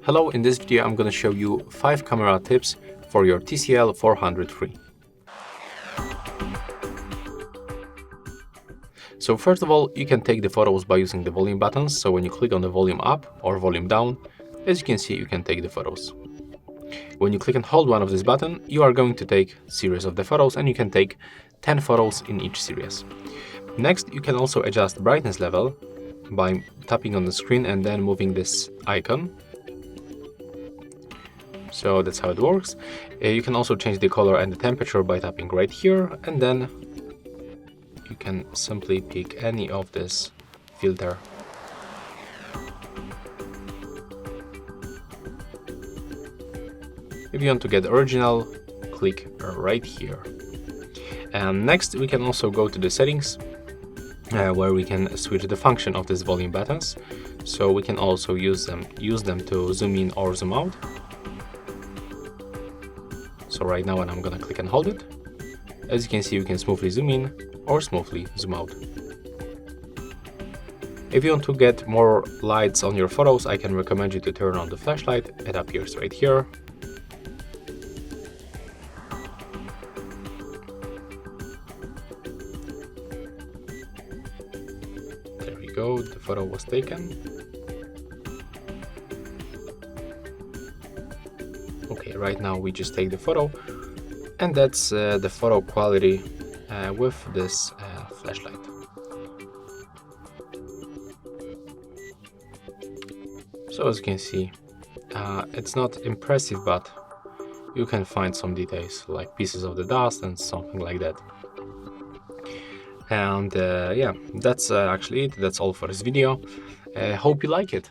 Hello, in this video I'm going to show you 5 camera tips for your TCL 403. So first of all, you can take the photos by using the volume buttons. So when you click on the volume up or volume down, as you can see, you can take the photos. When you click and hold one of this button, you are going to take series of the photos, and you can take 10 photos in each series. Next, you can also adjust brightness level by tapping on the screen and then moving this icon. So that's how it works. You can also change the color and the temperature by tapping right here, and then you can simply pick any of this filter. If you want to get original, click right here. And next we can also go to the settings where we can switch the function of these volume buttons. So we can also use them to zoom in or zoom out. So right now when I'm gonna click and hold it, as you can see, you can smoothly zoom in or smoothly zoom out. If you want to get more lights on your photos, I can recommend you to turn on the flashlight. It appears right here. There we go, the photo was taken. Okay, right now we just take the photo, and that's the photo quality with this flashlight. So as you can see, it's not impressive, but you can find some details like pieces of the dust and something like that. And yeah, that's actually it. That's all for this video. Hope you like it.